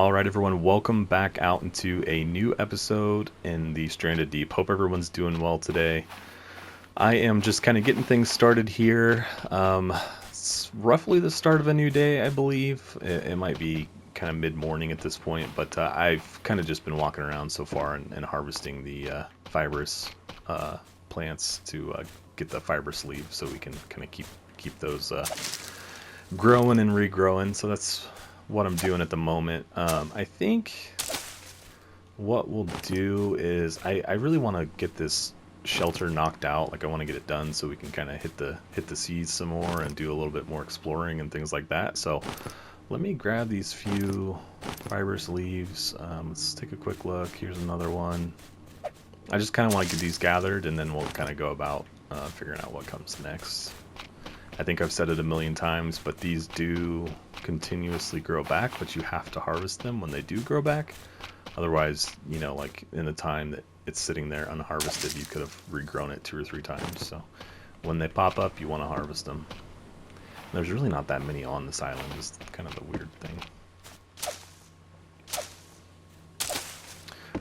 All right, everyone, welcome back out into a new episode in the Stranded Deep. Hope everyone's doing well today. I am just kind of getting things started here. It's roughly the start of a new day, I believe. It might be kind of mid-morning at this point, but I've kind of just been walking around so far and harvesting the fibrous plants to get the fibrous leaves so we can kind of keep those growing and regrowing. So that's what I'm doing at the moment. I think what we'll do is I really want to get this shelter knocked out. Like, I want to get it done so we can kind of hit the seas some more and do a little bit more exploring and things like that. So let me grab these few fibrous leaves. Let's take a quick look. Here's another one. I just kind of want to get these gathered, and then we'll kind of go about figuring out what comes next. I think I've said it a million times, but these do continuously grow back, but you have to harvest them when they do grow back. Otherwise, you know, like in the time that it's sitting there unharvested, you could have regrown it 2 or 3 times. So when they pop up, you want to harvest them. And there's really not that many on this island, is kind of the weird thing.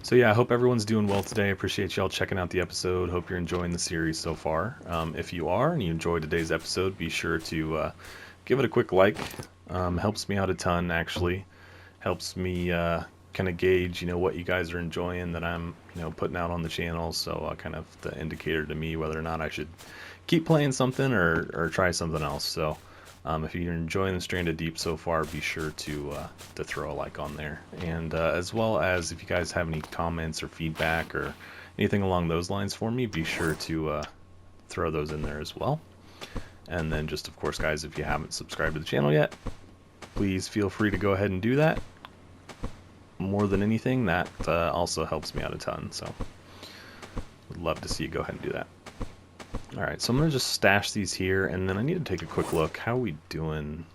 So yeah, I hope everyone's doing well today. I appreciate y'all checking out the episode. Hope you're enjoying the series so far. If you are and you enjoyed today's episode, be sure to give it a quick like. Helps me out a ton, actually. Helps me kind of gauge, what you guys are enjoying that I'm, putting out on the channel. So kind of the indicator to me whether or not I should keep playing something or try something else. So if you're enjoying the Stranded Deep so far, be sure to throw a like on there. And as well as if you guys have any comments or feedback or anything along those lines for me, be sure to throw those in there as well. And then just, of course, guys, if you haven't subscribed to the channel yet, please feel free to go ahead and do that. More than anything, that also helps me out a ton. So would love to see you go ahead and do that. Alright, so I'm going to just stash these here, and then I need to take a quick look. How are we doing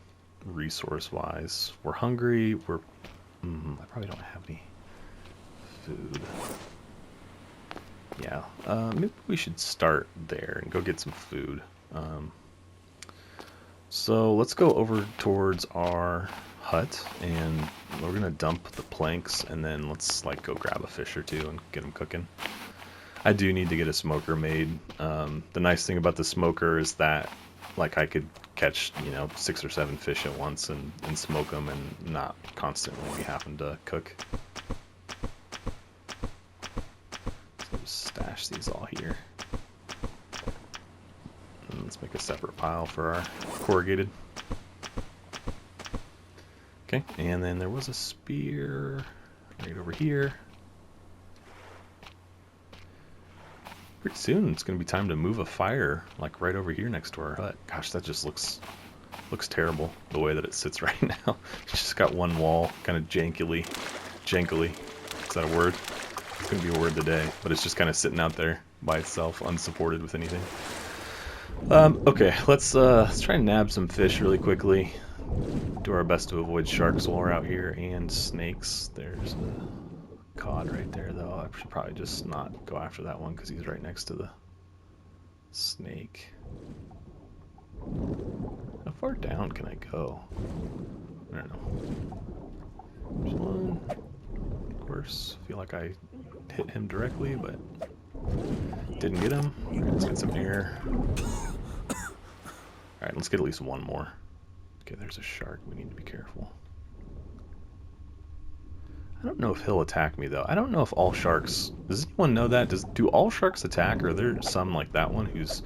resource-wise? We're hungry. I probably don't have any food. Yeah, maybe we should start there and go get some food. So let's go over towards our hut, and we're going to dump the planks, and then let's go grab a fish or two and get them cooking. I do need to get a smoker made. The nice thing about the smoker is that I could catch 6 or 7 fish at once and smoke them and not constantly be having to cook. So just stash these all here. And let's make a separate pile for our corrugated. Okay, and then there was a spear right over here. Pretty soon it's going to be time to move a fire right over here next to our hut. Gosh, that just looks terrible the way that it sits right now. It's just got one wall, kind of jankily. Is that a word? It's going to be a word today, but it's just kind of sitting out there by itself, unsupported with anything. Okay, let's try and nab some fish really quickly. Do our best to avoid sharks while we're out here, and snakes. There's a cod right there, though. I should probably just not go after that one because he's right next to the snake. How far down can I go? I don't know. There's one. Of course, feel like I hit him directly, but didn't get him. Alright, let's get some air. Alright, let's get at least one more. Okay, there's a shark. We need to be careful. I don't know if he'll attack me, though. I don't know if all sharks... Does anyone know that? Do all sharks attack, or are there some like that one who's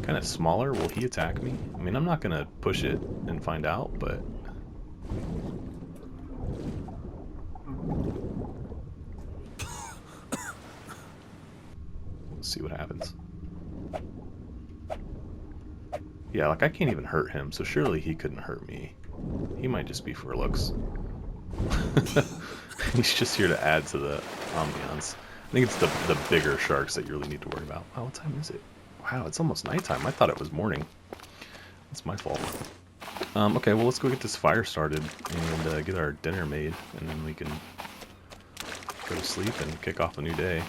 kind of smaller? Will he attack me? I mean, I'm not going to push it and find out, but... Let's see what happens. Yeah, I can't even hurt him, so surely he couldn't hurt me. He might just be for looks. He's just here to add to the ambiance. I think it's the bigger sharks that you really need to worry about. Wow, what time is it? Wow, it's almost nighttime. I thought it was morning. That's my fault. Okay, well, let's go get this fire started and get our dinner made, and then we can go to sleep and kick off a new day.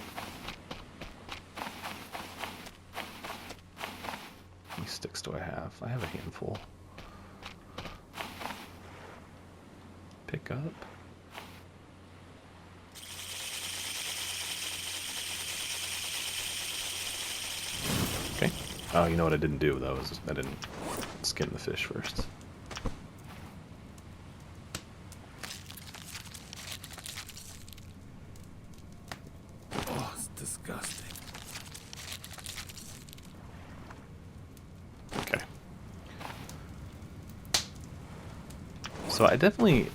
How many sticks do I have? I have a handful. Pick up. Oh, you know what I didn't do though is I didn't skin the fish first. Oh, it's disgusting. Okay. So I definitely,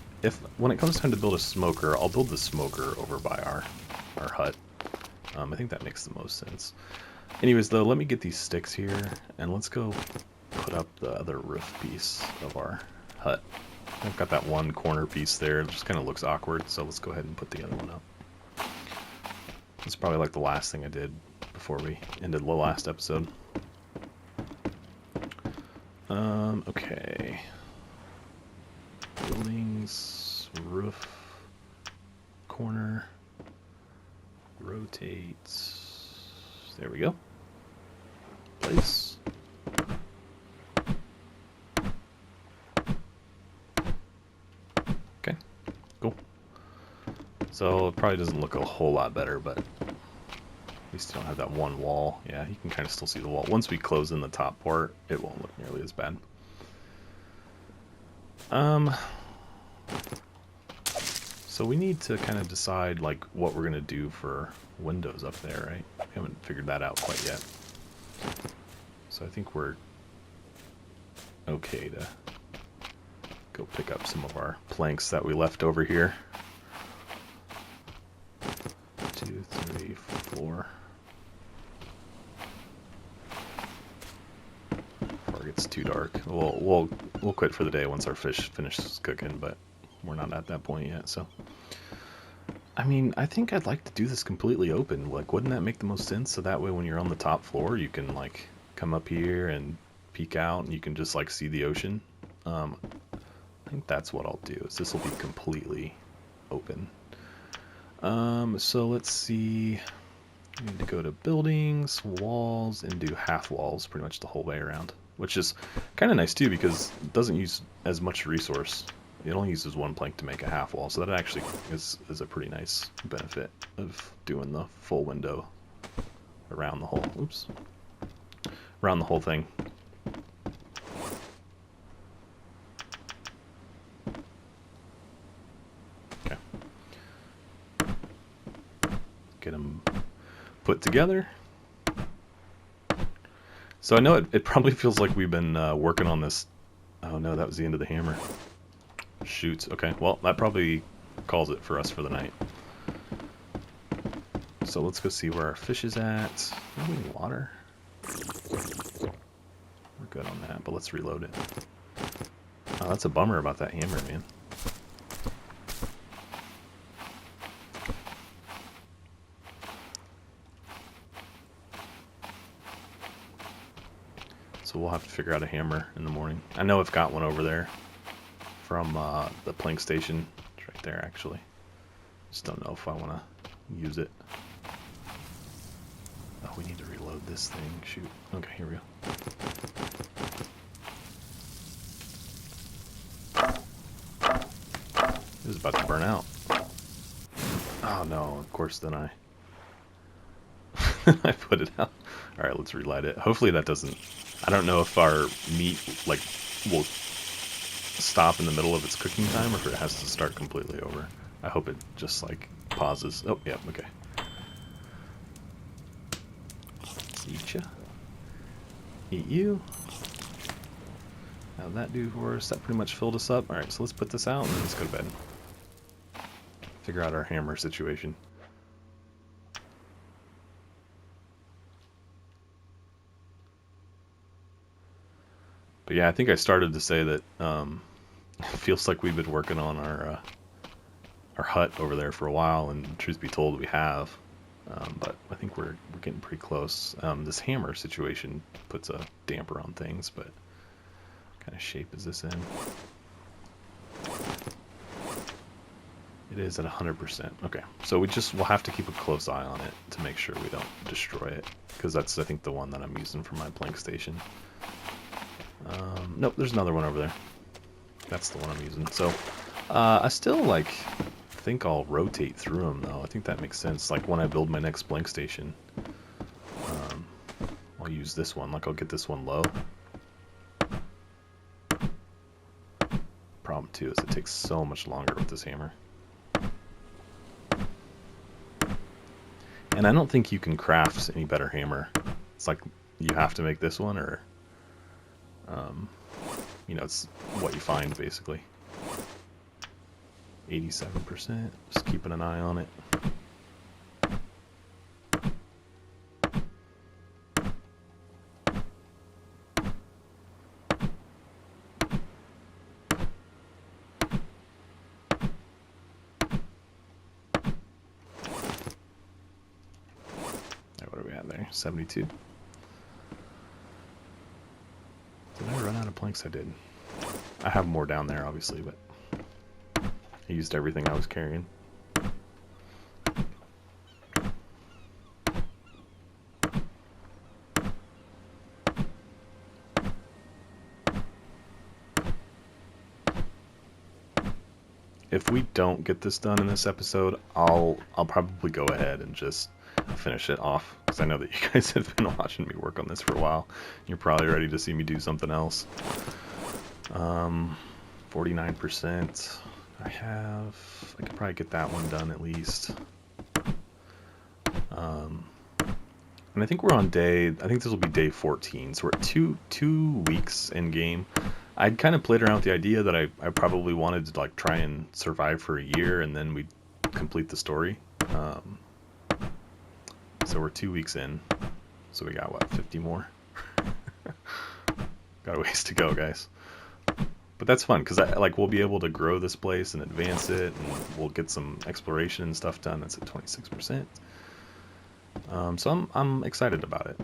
when it comes time to build a smoker, I'll build the smoker over by our hut. I think that makes the most sense. Anyways, though, let me get these sticks here, and let's go put up the other roof piece of our hut. I've got that one corner piece there. It just kind of looks awkward, so let's go ahead and put the other one up. It's probably like the last thing I did before we ended the last episode. Okay. Buildings, roof, corner, rotates. There we go. Place. Okay, cool. So it probably doesn't look a whole lot better, but at least you don't have that one wall. Yeah, you can kind of still see the wall. Once we close in the top part, it won't look nearly as bad. So we need to kind of decide like what we're gonna do for windows up there, right? We haven't figured that out quite yet. So I think we're okay to go pick up some of our planks that we left over here. 2, 3, 4. Before it gets too dark, we'll quit for the day once our fish finishes cooking, but we're not at that point yet. So, I mean, I think I'd like to do this completely open. Like, wouldn't that make the most sense? So that way, when you're on the top floor, you can like come up here and peek out, and you can just like see the ocean. I think that's what I'll do. Is this will be completely open. So let's see. We need to go to buildings, walls, and do half walls pretty much the whole way around, which is kind of nice too because it doesn't use as much resource. It only uses one plank to make a half wall, so that actually is a pretty nice benefit of doing the full window around the whole. Oops, around the whole thing. Okay. Get them put together. So I know it probably feels like we've been working on this. Oh no, that was the end of the hammer. Shoots. Okay, well, that probably calls it for us for the night. So let's go see where our fish is at. Any water? We're good on that, but let's reload it. Oh, that's a bummer about that hammer, man. So we'll have to figure out a hammer in the morning. I know I've got one over there from the plank station. It's right there, actually. Just don't know if I want to use it. Oh, we need to reload this thing. Shoot. Okay, here we go. It was about to burn out. Oh no, of course then I I put it out. Alright, let's relight it. Hopefully that doesn't... I don't know if our meat like will stop in the middle of its cooking time or if it has to start completely over. I hope it just like pauses. Oh, yeah, okay. Let's eat ya. Eat you. How'd that do for us? That pretty much filled us up. Alright, so let's put this out and then let's go to bed. Figure out our hammer situation. But yeah, I think I started to say that it feels like we've been working on our hut over there for a while, and truth be told, we have. But I think we're getting pretty close. This hammer situation puts a damper on things, but what kind of shape is this in? It is at 100%. Okay, so we'll have to keep a close eye on it to make sure we don't destroy it, because that's I think the one that I'm using for my plank station. Nope, there's another one over there. That's the one I'm using. So I still think I'll rotate through them though. I think that makes sense. Like when I build my next plank station, I'll use this one. Like, I'll get this one low. Problem too is it takes so much longer with this hammer. And I don't think you can craft any better hammer. It's like you have to make this one, or you know, it's what you find basically. 87%. Just keeping an eye on it. What are we at there? 72. Did I run out of planks? I did. I have more down there, obviously, but I used everything I was carrying. If we don't get this done in this episode, I'll probably go ahead and just finish it off, because I know that you guys have been watching me work on this for a while. You're probably ready to see me do something else. 49%. I could probably get that one done at least. And I think we're on I think this will be day 14, so we're at two weeks in game. I'd kind of played around with the idea that I probably wanted to like try and survive for a year and then we'd complete the story. So we're 2 weeks in, so we got what, 50 more? Got a ways to go, guys. But that's fun, because we'll be able to grow this place and advance it, and we'll get some exploration and stuff done. That's at 26%. So I'm excited about it.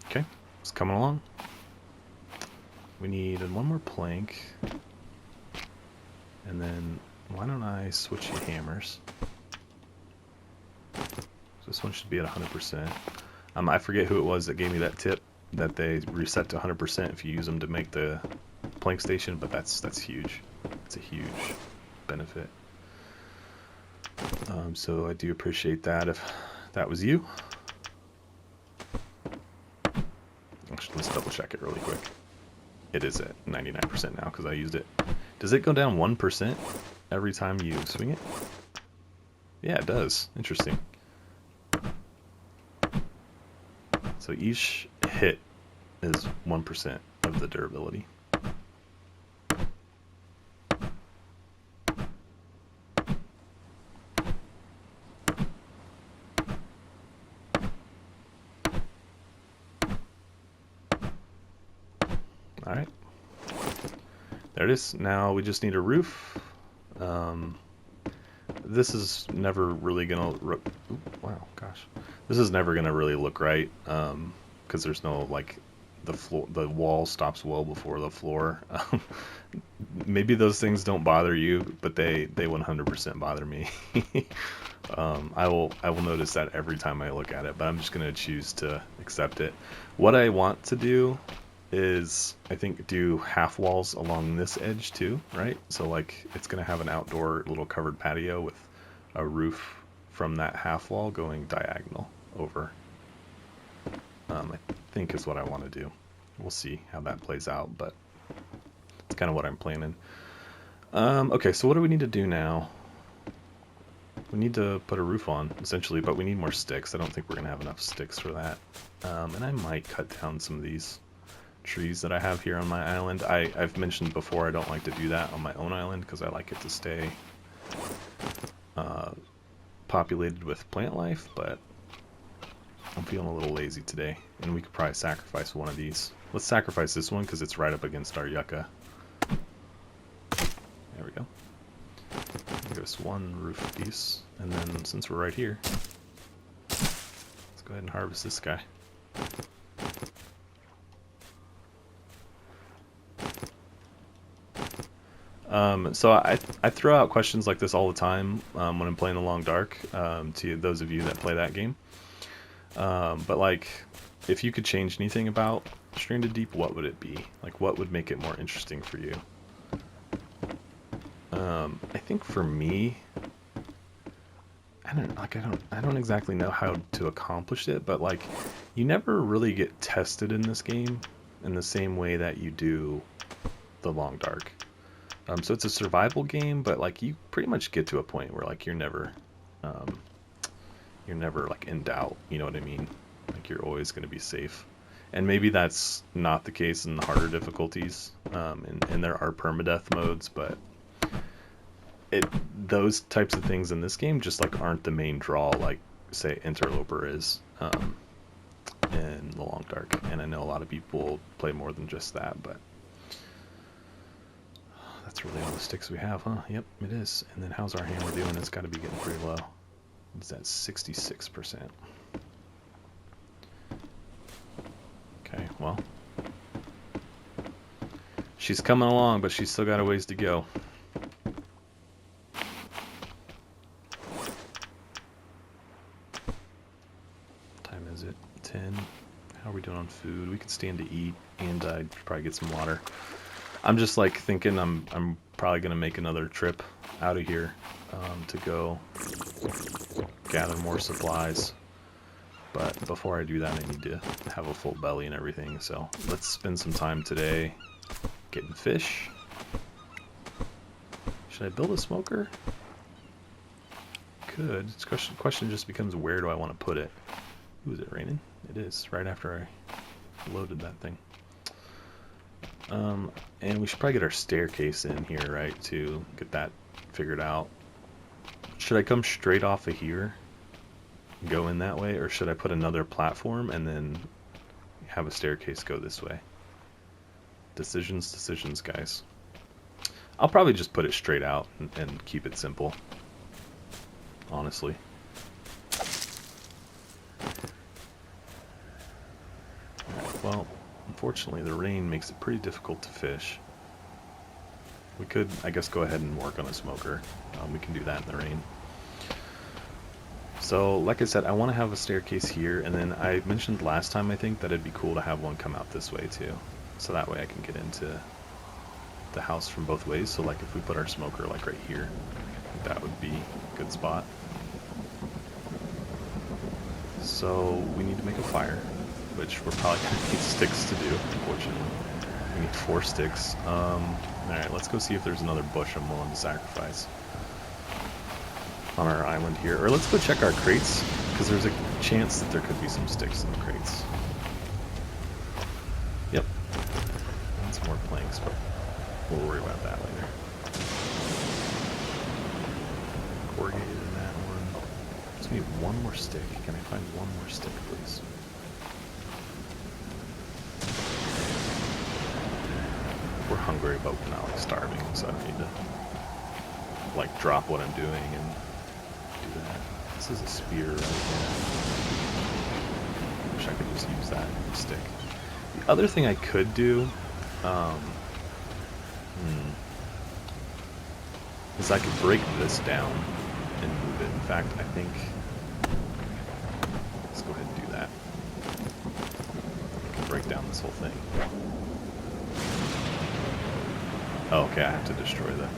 Okay, it's coming along. We need one more plank. And then, why don't I switch you hammers? So this one should be at 100%. I forget who it was that gave me that tip, that they reset to 100% if you use them to make the plank station, but that's huge. It's a huge benefit. So I do appreciate that if that was you. Actually, let's double check it really quick. It is at 99% now because I used it. Does it go down 1% every time you swing it? Yeah, it does. Interesting. So each hit is 1% of the durability. Alright. There it is. Now we just need a roof. This is never really gonna wow, gosh. This is never gonna really look right, because there's no, like, the wall stops well before the floor. Maybe those things don't bother you, but they 100% bother me. I will notice that every time I look at it, but I'm just gonna choose to accept it. What I want to do is, I think, do half walls along this edge too, right? So like it's gonna have an outdoor little covered patio with a roof from that half wall going diagonal over. I think is what I want to do. We'll see how that plays out, but it's kind of what I'm planning. Okay, so what do we need to do now? We need to put a roof on, essentially, but we need more sticks. I don't think we're gonna have enough sticks for that. And I might cut down some of these trees that I have here on my island. I've mentioned before I don't like to do that on my own island because I like it to stay populated with plant life, but I'm feeling a little lazy today, and we could probably sacrifice one of these. Let's sacrifice this one because it's right up against our yucca. There we go. Give us one roof piece, and then since we're right here, let's go ahead and harvest this guy. So I throw out questions like this all the time when I'm playing The Long Dark, to those of you that play that game. But like, if you could change anything about Stranded Deep, what would it be? Like, what would make it more interesting for you? I think for me, I don't exactly know how to accomplish it, but like you never really get tested in this game in the same way that you do the Long Dark. So it's a survival game, but like you pretty much get to a point where like um, you're never like in doubt. You know what I mean? Like you're always going to be safe. And maybe that's not the case in the harder difficulties, and there are permadeath modes, but it those types of things in this game just like aren't the main draw, like say Interloper is in the Long Dark. And I know a lot of people play more than just that, but that's really all the sticks we have, huh? Yep, it is. And then how's our hammer doing? It's got to be getting pretty low. It's at 66%. Okay, well, she's coming along, but she's still got a ways to go. Time is it? 10. How are we doing on food? We could stand to eat, and I'd probably get some water. I'm just like thinking I'm probably gonna make another trip out of here to go gather more supplies. But before I do that, I need to have a full belly and everything. So let's spend some time today getting fish. Should I build a smoker? Could. Question just becomes, where do I want to put it? Ooh, is it raining? It is, right after I loaded that thing. And we should probably get our staircase in here, right, to get that figured out. Should I come straight off of here, go in that way, or should I put another platform and then have a staircase go this way? Decisions, guys. I'll probably just put it straight out and keep it simple, honestly. Alright, well, unfortunately the rain makes it pretty difficult to fish. We could, I guess, go ahead and work on a smoker. We can do that in the rain. So, like I said, I want to have a staircase here, and then I mentioned last time, I think, that it'd be cool to have one come out this way, too. So that way I can get into the house from both ways. So, like, if we put our smoker, like, right here, that would be a good spot. So, we need to make a fire, which we're probably going to need sticks to do, unfortunately. We need 4 sticks. Alright, let's go see if there's another bush I'm willing to sacrifice on our island here. Or let's go check our crates, because there's a chance that there could be some sticks in the crates. Yep. And some more planks, but we'll worry about that later. Corrugated in that one. Just need one more stick. Can I find one more stick, please? We're hungry, but we're not like starving, so I don't need to like drop what I'm doing and do that. This is a spear right here. Wish I could just use that stick. The other thing I could do is I could break this down and move it. In fact, I think let's go ahead and do that. I can break down this whole thing. Oh, okay, I have to destroy the...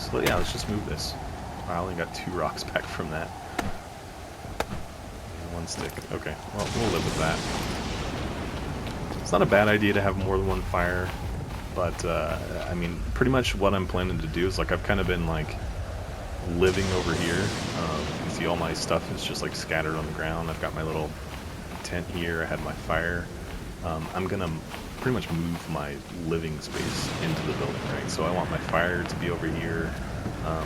So yeah, let's just move this. I only got 2 rocks back from that. And 1 stick. Okay, well, we'll live with that. It's not a bad idea to have more than 1 fire, but, I mean, pretty much what I'm planning to do is, like, I've kind of been, like, living over here. You can see all my stuff is just, like, scattered on the ground. I've got my little tent here. I had my fire. I'm gonna pretty much move my living space into the building, right? So I want my fire to be over here.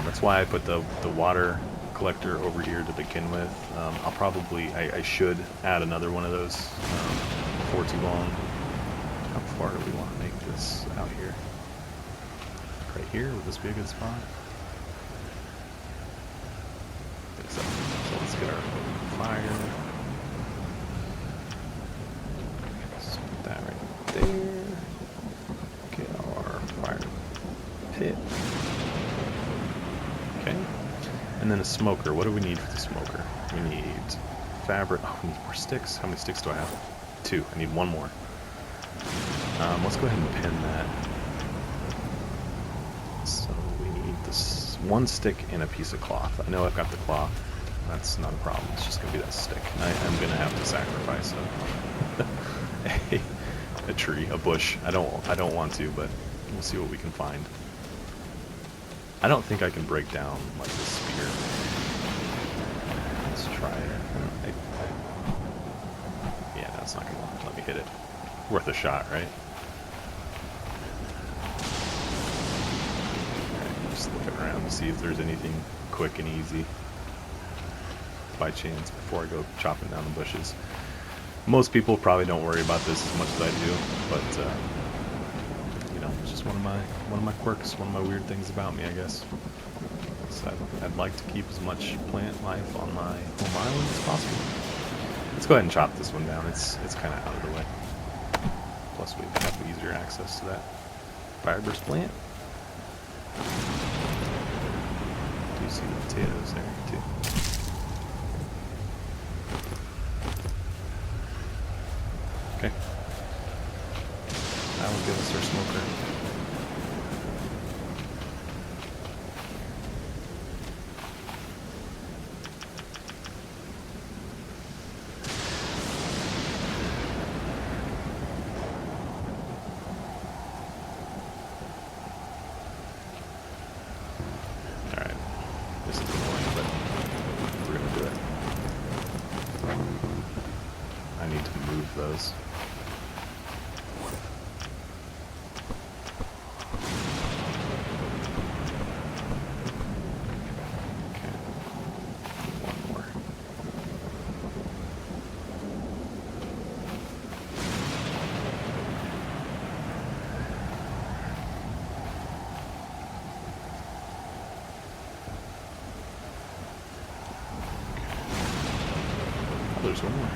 That's why I put the water collector over here to begin with. I'll probably, I should add another one of those before too long. How far do we want to make this out here? Right here? Would this be a good spot? I think so. So let's get our fire. Let's put that right there. Get our fire pit. Okay. And then a smoker. What do we need for the smoker? We need fabric. Oh, we need more sticks. How many sticks do I have? 2. I need 1 more. Let's go ahead and pin that. So we need this 1 stick and a piece of cloth. I know I've got the cloth. That's not a problem. It's just gonna be that stick. I'm gonna have to sacrifice a tree, a bush. I don't want to, but we'll see what we can find. I don't think I can break down like the spear. Let's try it. Yeah, that's not gonna let me hit it. Worth a shot, right? Okay, just look around to see if there's anything quick and easy. By chance, before I go chopping down the bushes. Most people probably don't worry about this as much as I do, but you know, it's just one of my quirks, one of my weird things about me, I guess. So I'd like to keep as much plant life on my home island as possible. Let's go ahead and chop this one down. It's kind of out of the way. Plus we have easier access to that fibrous plant. Do you see the potatoes there too? Okay. That will give us our smoker. Alright. This is annoying, but we're gonna do it. I need to move those. There's one more.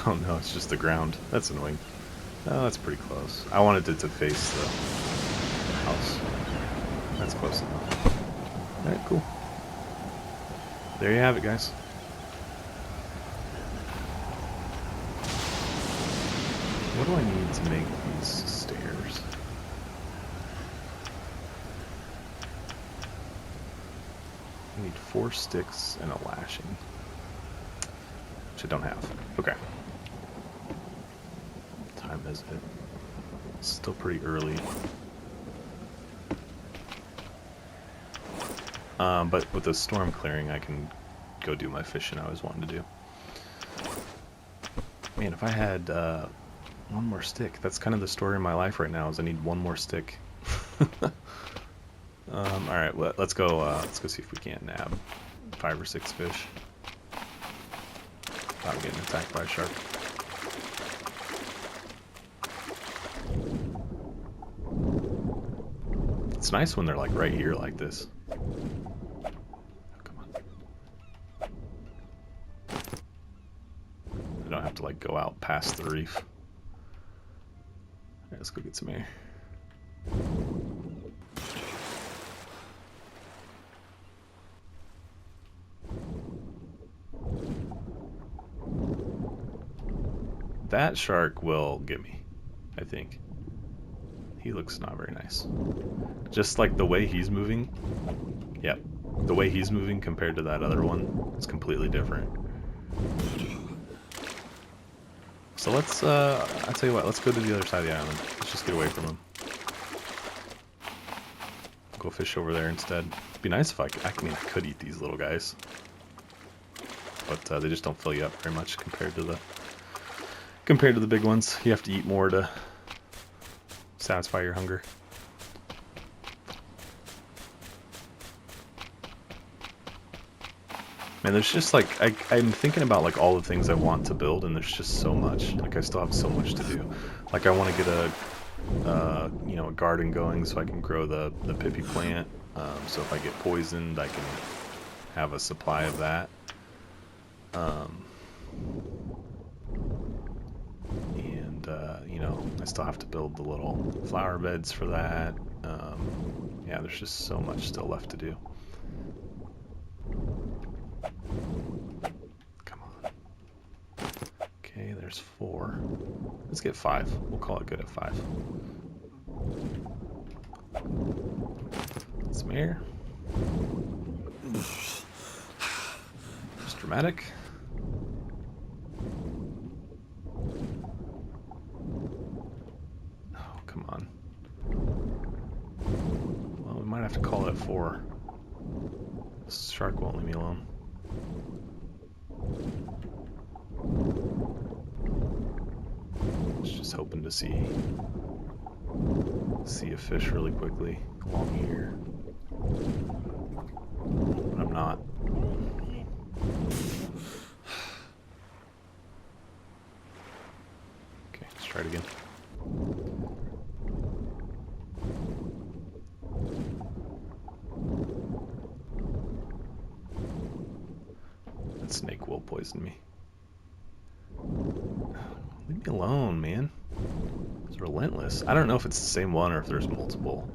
Oh no, it's just the ground. That's annoying. Oh, that's pretty close. I wanted it to face the house. That's close enough. Alright, cool. There you have it, guys. What do I need to make these stairs? I need 4 sticks and a lashing. Which I don't have. Okay. What time is it? It's still pretty early. But with the storm clearing, I can go do my fishing I always wanted to do. Man, if I had one more stick. That's kind of the story of my life right now, is I need one more stick. Alright, let's go see if we can't nab 5 or 6 fish without getting attacked by a shark. It's nice when they're like right here like this. Oh, come on. I don't have to like go out past the reef. Alright, let's go get some air. That shark will get me, I think. He looks not very nice. Just like the way he's moving. Yep. The way he's moving compared to that other one is completely different. So let's, I'll tell you what, let's go to the other side of the island. Let's just get away from him. Go fish over there instead. It'd be nice if I mean, I could eat these little guys. But they just don't fill you up very much compared to the big ones. You have to eat more to satisfy your hunger. Man, there's just like, I'm thinking about like all the things I want to build, and there's just so much. Like I still have so much to do. Like I want to get a garden going so I can grow the pippy plant. So if I get poisoned, I can have a supply of that. I still have to build the little flower beds for that. Yeah, there's just so much still left to do. Come there's 4. Let's get 5. We'll call it good at 5. Some air. Just dramatic. Oh, come on. Well, we might have to call it 4. This shark won't leave me alone. Just hoping to see a fish really quickly along here, but I'm not. Okay, let's try it again. That snake will poison me. Leave me alone, man. It's relentless. I don't know if it's the same one or if there's multiple.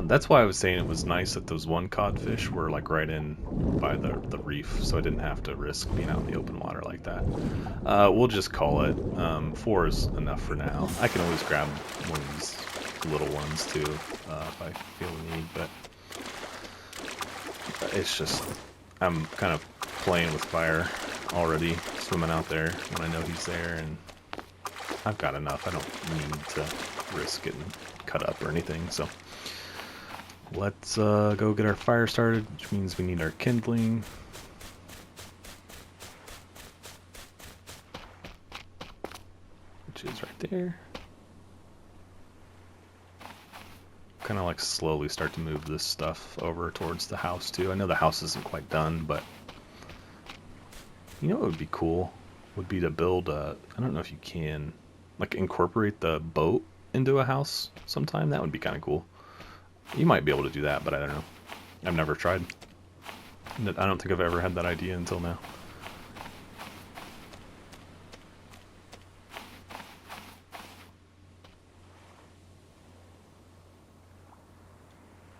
That's why I was saying it was nice that those one codfish were like right in by the reef, so I didn't have to risk being out in the open water like that. We'll just call it. 4 is enough for now. I can always grab one of these little ones too if I feel the need, but it's just I'm kind of playing with fire already, swimming out there when I know he's there, and I've got enough. I don't need to risk getting cut up or anything, so let's go get our fire started, which means we need our kindling. Which is right there. Kind of like slowly start to move this stuff over towards the house too. I know the house isn't quite done, but you know what would be cool? Would be to build a, I don't know if you can, like incorporate the boat into a house sometime. That would be kind of cool. You might be able to do that, but I don't know. I've never tried. I don't think I've ever had that idea until now.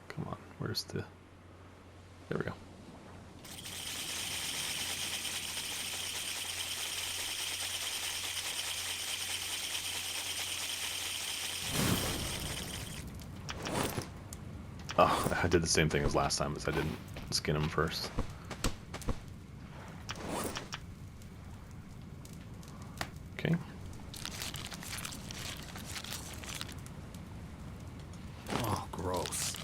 Come on, where's the... There we go. Oh, I did the same thing as last time, as I didn't skin him first. Okay. Oh, gross.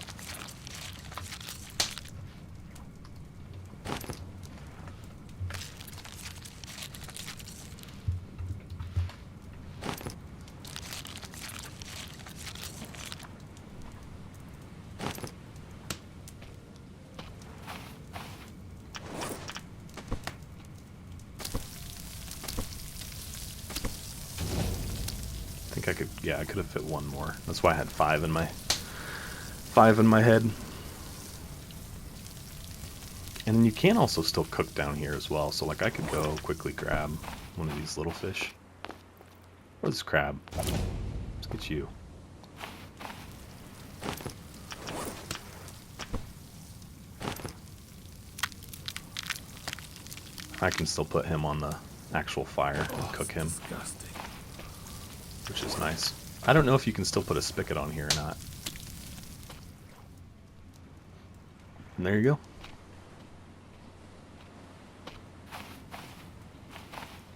I could, yeah, I could have fit one more. That's why I had 5 in my head. And then you can also still cook down here as well. So like I could go quickly grab one of these little fish. Or this crab. Let's get you. I can still put him on the actual fire and cook him. Disgusting. Which is nice. I don't know if you can still put a spigot on here or not. And there you go.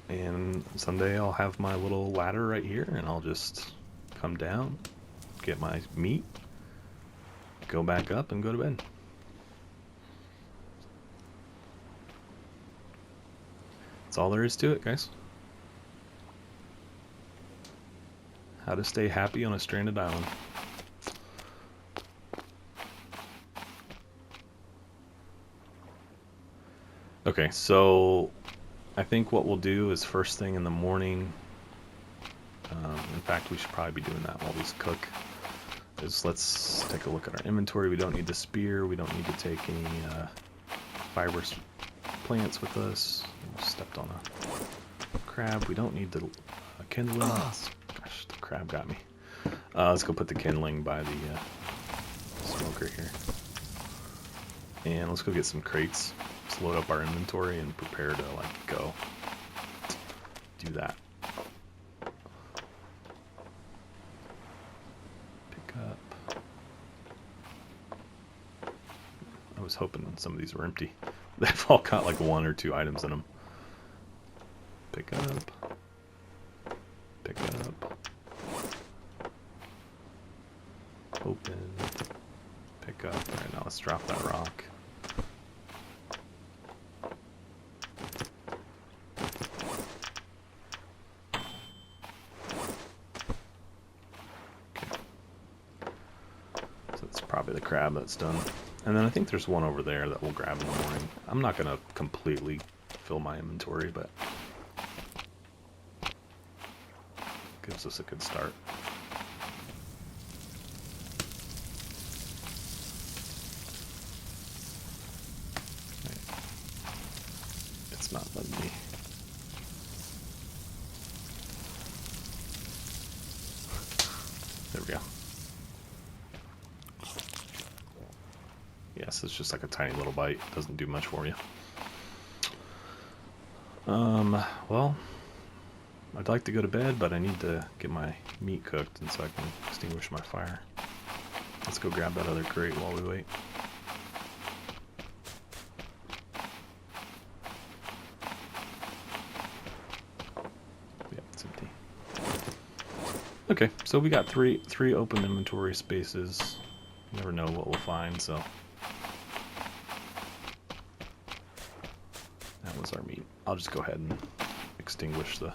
And someday I'll have my little ladder right here, and I'll just come down, get my meat, go back up, and go to bed. That's all there is to it, guys. How to stay happy on a stranded island. Okay, so I think what we'll do is first thing in the morning, in fact we should probably be doing that while these cook, is let's take a look at our inventory. We don't need the spear, we don't need to take any fibrous plants with us. Almost stepped on a crab. We don't need the kindling. Gosh, the crab got me. Let's go put the kindling by the smoker here. And let's go get some crates. Let's load up our inventory and prepare to like go do that. was hoping some of these were empty. They've all got like 1 or 2 items in them. Pick up. Pick up. Open. Pick up. Alright, now let's drop that rock. Probably the crab that's done. And then I think there's one over there that we'll grab in the morning. I'm not going to completely fill my inventory, but gives us a good start. Right. It's not letting me. There we go. Yes, it's just like a tiny little bite. Doesn't do much for you. Well, I'd like to go to bed, but I need to get my meat cooked, and so I can extinguish my fire. Let's go grab that other crate while we wait. Yeah, it's empty. Okay, so we got three open inventory spaces. You never know what we'll find, so. That was our meat. I'll just go ahead and extinguish the...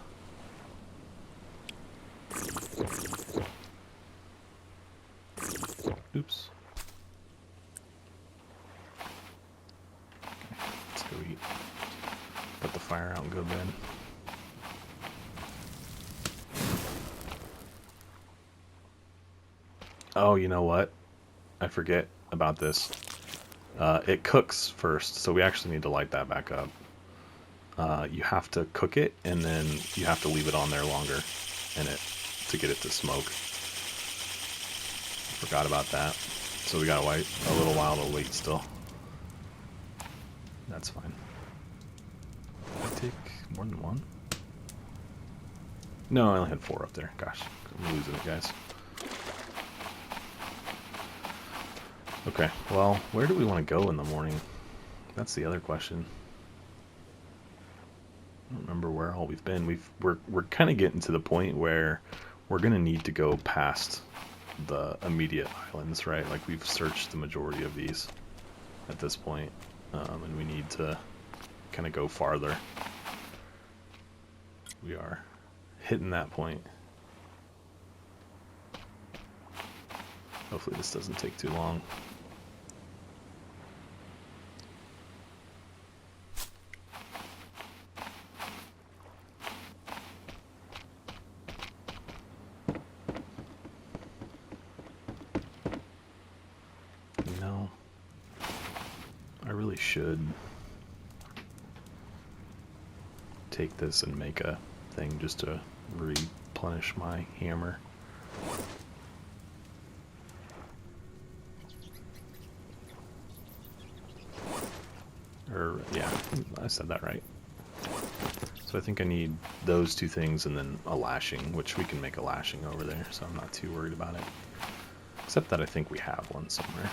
Oops. Okay, let's go eat. Put the fire out and go to bed. Oh, you know what? I forget about this. It cooks first, so we actually need to light that back up. You have to cook it, and then you have to leave it on there longer to get it to smoke. Forgot about that. So we gotta wait a little while to wait still. That's fine. Did I take more than one? No, I only had 4 up there. Gosh, I'm losing it, guys. Okay, well, where do we want to go in the morning? That's the other question. I don't remember where all we've been. We're kind of getting to the point where we're gonna need to go past the immediate islands, right? Like we've searched the majority of these at this point, and we need to kind of go farther. We are hitting that point. Hopefully this doesn't take too long. Should take this and make a thing just to replenish my hammer. Or, yeah, I said that right. So I think I need those 2 things and then a lashing, which we can make a lashing over there, so I'm not too worried about it. Except that I think we have one somewhere.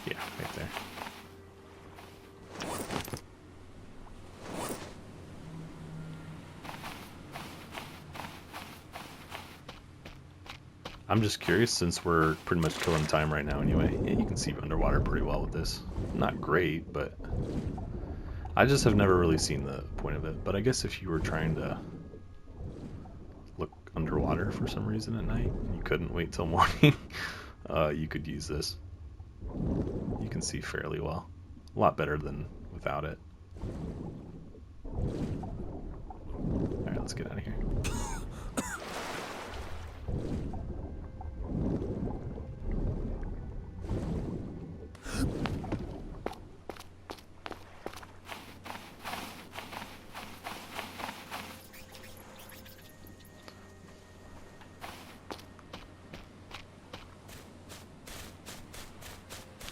Yeah, right there. I'm just curious, since we're pretty much killing time right now anyway. Yeah, you can see underwater pretty well with this. Not great, but I just have never really seen the point of it. But I guess if you were trying to look underwater for some reason at night and you couldn't wait till morning, you could use this. You can see fairly well. A lot better than without it. Alright, let's get out of here.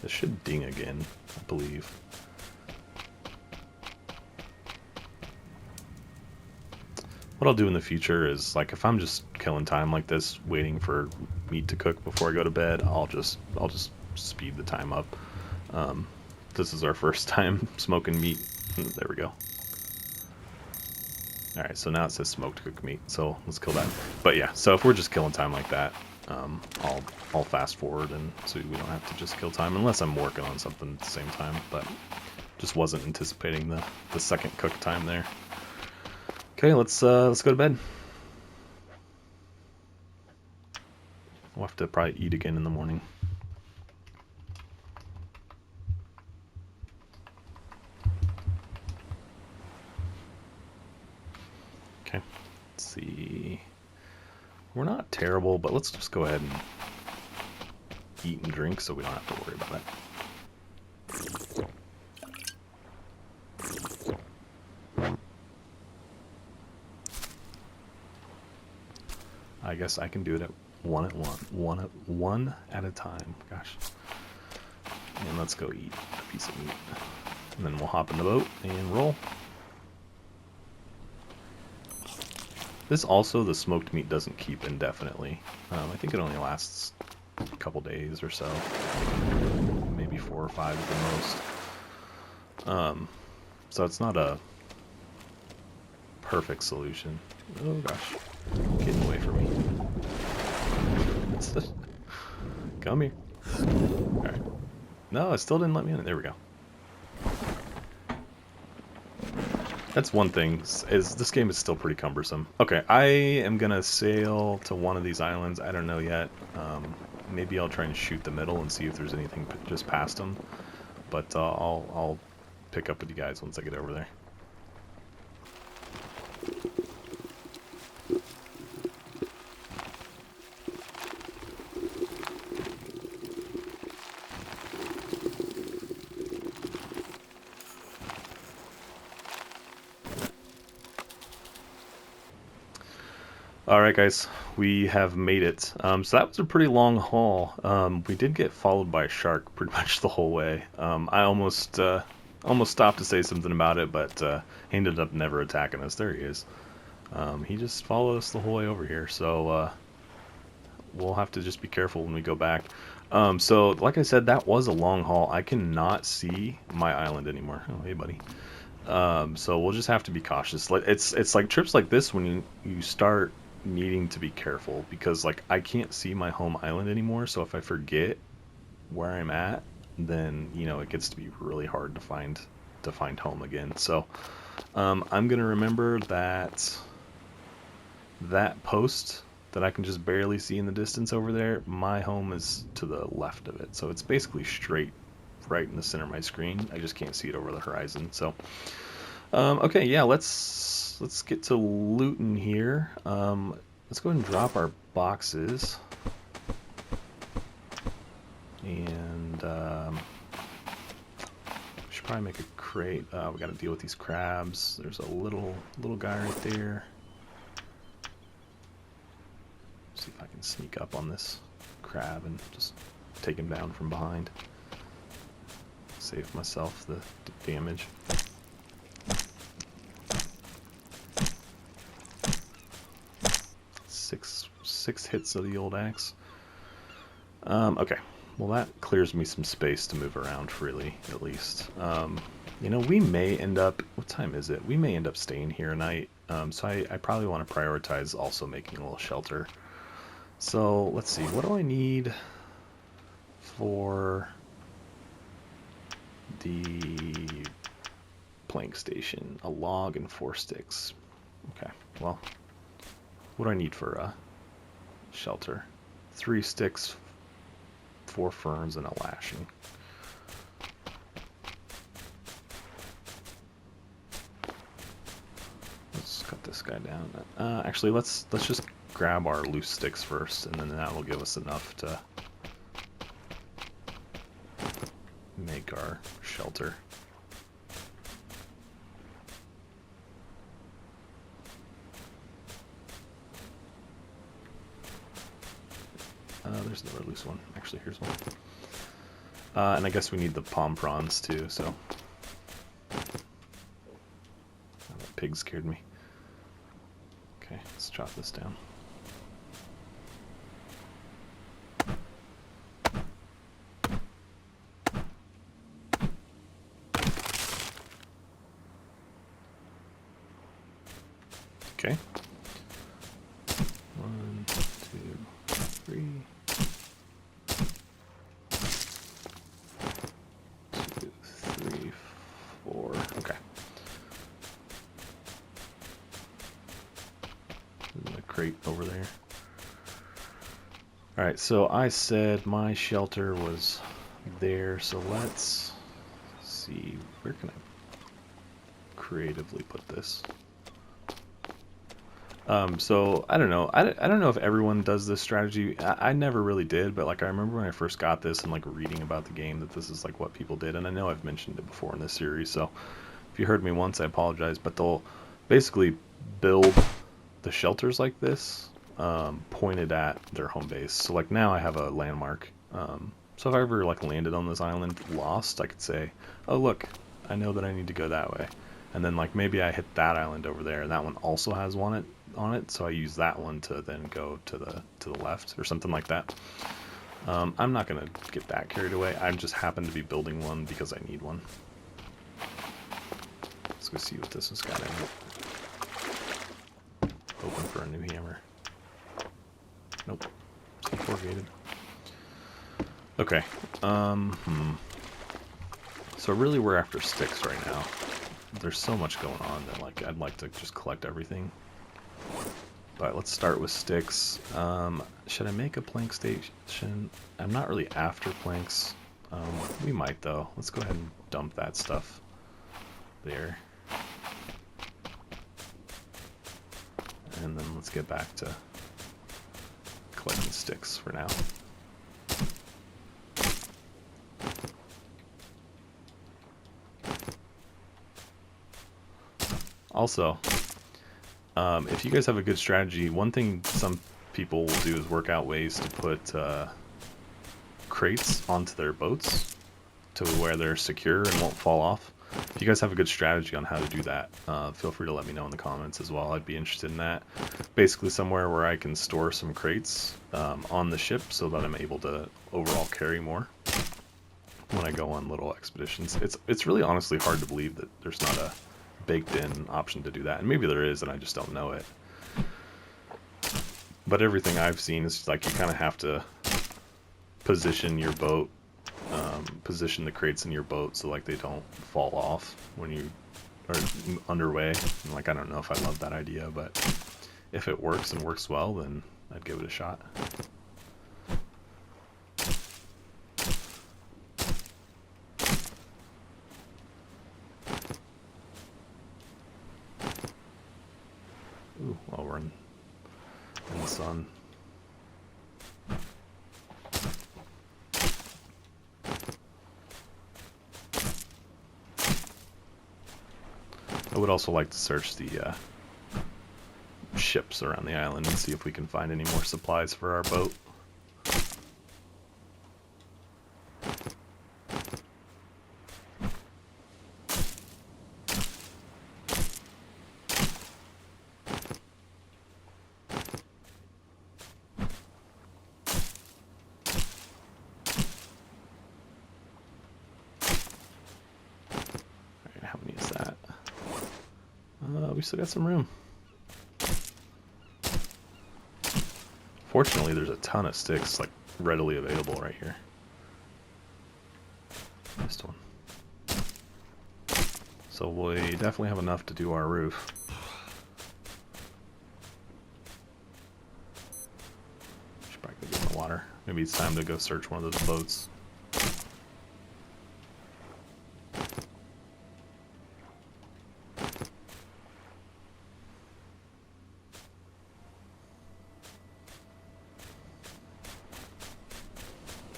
This should ding again, I believe. What I'll do in the future is, like, if I'm just killing time like this, waiting for meat to cook before I go to bed, I'll just speed the time up. This is our first time smoking meat. There we go. Alright, so now it says smoked cooked meat, so let's kill that. But yeah, so if we're just killing time like that, I'll fast forward, and so we don't have to just kill time, unless I'm working on something at the same time, but just wasn't anticipating the second cook time there. Okay, let's go to bed. We'll have to probably eat again in the morning. Okay, let's see. We're not terrible, but let's just go ahead and eat and drink so we don't have to worry about it. I guess I can do it at one at a time. Gosh. And let's go eat a piece of meat. And then we'll hop in the boat and roll. This also, the smoked meat doesn't keep indefinitely. I think it only lasts a couple days or so. Maybe 4 or 5 at the most. So it's not a perfect solution. Oh gosh. Getting away from me. Come here. Alright. No, it still didn't let me in. There we go. That's one thing, is this game is still pretty cumbersome. Okay, I am gonna sail to one of these islands. I don't know yet. Maybe I'll try and shoot the middle and see if there's anything just past them. But I'll pick up with you guys once I get over there. Alright guys, we have made it. So that was a pretty long haul. We did get followed by a shark pretty much the whole way. I almost stopped to say something about it, but he ended up never attacking us. There he is. He just followed us the whole way over here, so we'll have to just be careful when we go back. So like I said, that was a long haul. I cannot see my island anymore. Oh, hey buddy. So we'll just have to be cautious. It's like trips like this when you start needing to be careful, because like I can't see my home island anymore, so if I forget where I'm at, then it gets to be really hard to find home again. So I'm gonna remember that post that I can just barely see in the distance over there, my home is to the left of it, so it's basically straight right in the center of my screen. I just can't see it over the horizon. So okay, yeah, let's get to looting here. Let's go ahead and drop our boxes. And we should probably make a crate. We got to deal with these crabs. There's a little guy right there. See if I can sneak up on this crab and just take him down from behind. Save myself the damage. Six hits of the old axe. Okay, well that clears me some space to move around freely, at least. We may end up, what time is it? We may end up staying here a night, so I probably want to prioritize also making a little shelter. So let's see, what do I need for the plank station? A log and 4 sticks. Okay, well, what do I need for shelter? 3 sticks, 4 ferns, and a lashing. Let's cut this guy down. Actually, let's just grab our loose sticks first, and then that will give us enough to make our shelter. There's another loose one. Actually, here's one. And I guess we need the palm prawns too, so. Oh, that pig scared me. Okay, let's chop this down. Okay. 1, 2, 3. 2, 3, 4. Okay. There's a crate over there. Alright, so I said my shelter was there, so let's see, where can I creatively put this? So I don't know. I don't know if everyone does this strategy. I never really did, but like I remember when I first got this and like reading about the game that this is like what people did, and I know I've mentioned it before in this series, so if you heard me once, I apologize, but they'll basically build the shelters like this, pointed at their home base. So like now I have a landmark. So if I ever like landed on this island lost, I could say, oh look, I know that I need to go that way. And then like maybe I hit that island over there, and that one also has one on it, so I use that one to then go to the left or something like that. I'm not gonna get that carried away. I just happen to be building one because I need one. Let's go see what this has got in it. Hoping for a new hammer. Nope. It's corrugated. Okay. So really we're after sticks right now. There's so much going on that like I'd like to just collect everything. But let's start with sticks. Should I make a plank station? I'm not really after planks. We might though. Let's go ahead and dump that stuff there. And then let's get back to collecting sticks for now. Also, if you guys have a good strategy, one thing some people will do is work out ways to put crates onto their boats to where they're secure and won't fall off. If you guys have a good strategy on how to do that, feel free to let me know in the comments as well. I'd be interested in that. Basically somewhere where I can store some crates on the ship so that I'm able to overall carry more when I go on little expeditions. It's really honestly hard to believe that there's not a baked in option to do that, and maybe there is and I just don't know it. But everything I've seen is like you kind of have to position your boat, position the crates in your boat so like they don't fall off when you are underway. And like I don't know if I love that idea, but if it works and works well, then I'd give it a shot. Ooh, while we're in the sun. I would also like to search the ships around the island and see if we can find any more supplies for our boat. Alright, how many is that? We still got some room. Fortunately, there's a ton of sticks like readily available right here. Missed one. So we definitely have enough to do our roof. Should probably go get in the water. Maybe it's time to go search one of those boats.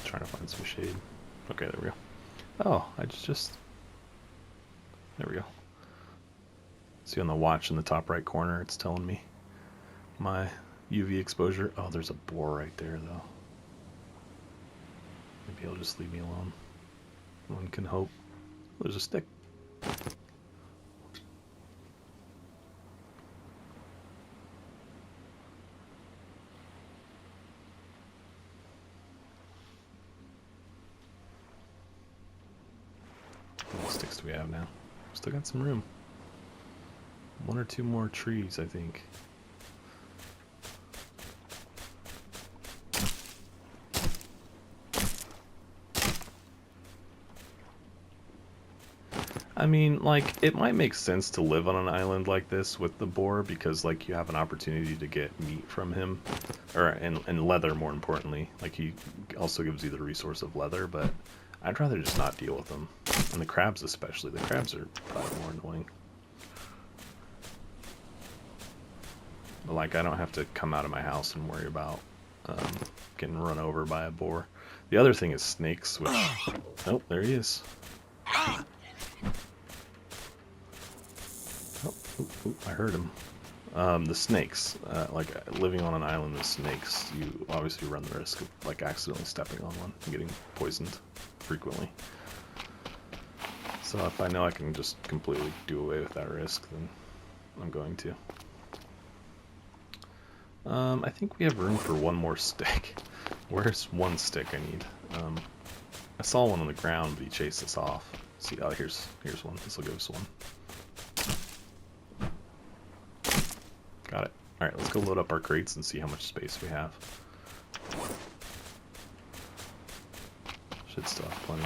Trying to find some shade. Okay, there we go. Oh, I just... There we go. See on the watch in the top right corner, it's telling me my UV exposure. Oh, there's a boar right there, though. Maybe he'll just leave me alone. One can hope. Oh, there's a stick. How many sticks do we have now? Still got some room. One or two more trees, I think. I mean, like, it might make sense to live on an island like this with the boar because, like, you have an opportunity to get meat from him, or and leather, more importantly. Like, he also gives you the resource of leather, but I'd rather just not deal with them. And the crabs especially. The crabs are probably more annoying. But, like, I don't have to come out of my house and worry about getting run over by a boar. The other thing is snakes, which... Oh, there he is. Oh, I heard him. The snakes, like living on an island with snakes, you obviously run the risk of like accidentally stepping on one and getting poisoned frequently. So if I know I can just completely do away with that risk, then I'm going to. I think we have room for one more stick. Where's one stick I need? I saw one on the ground, but he chased us off. See, oh, here's one. This will give us one. Got it. Alright, let's go load up our crates and see how much space we have. Should still have plenty.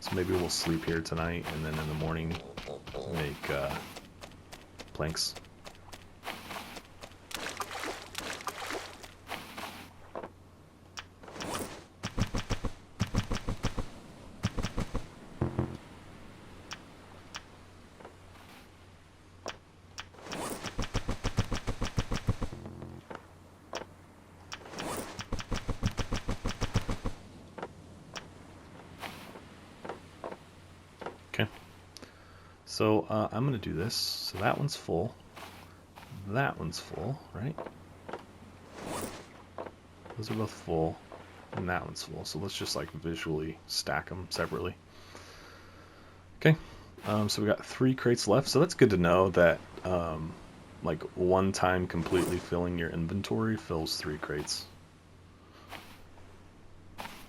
So maybe we'll sleep here tonight, and then in the morning make planks. Okay. So I'm going to do this. So that one's full. That one's full, right? Those are both full. And that one's full. So let's just like visually stack them separately. Okay. So we got 3 crates left. So that's good to know that like one time completely filling your inventory fills 3 crates.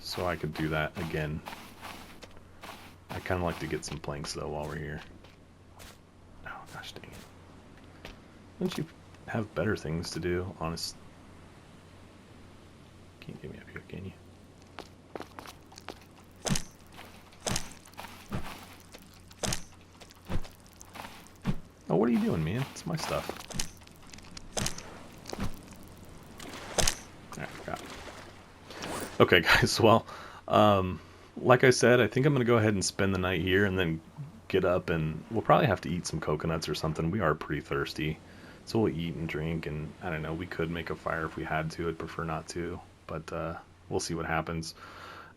So I could do that again. I kind of like to get some planks though while we're here. Oh gosh dang it. Don't you have better things to do, honest? Can't get me up here, can you? Oh, what are you doing, man? It's my stuff. Alright, got it. Okay, guys, well, like I said, I think I'm going to go ahead and spend the night here and then get up, and we'll probably have to eat some coconuts or something. We are pretty thirsty, so we'll eat and drink, and I don't know, we could make a fire if we had to. I'd prefer not to, but we'll see what happens.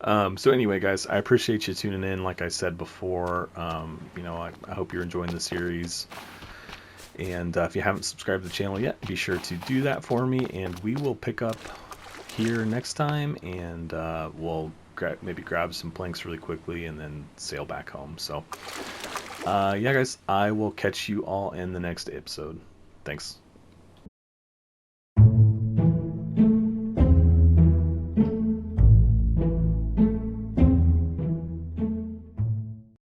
So anyway, guys, I appreciate you tuning in. Like I said before, you know, I hope you're enjoying the series. And if you haven't subscribed to the channel yet, be sure to do that for me, and we will pick up here next time, and we'll maybe grab some planks really quickly and then sail back home. So yeah, guys, I will catch you all in the next episode. Thanks.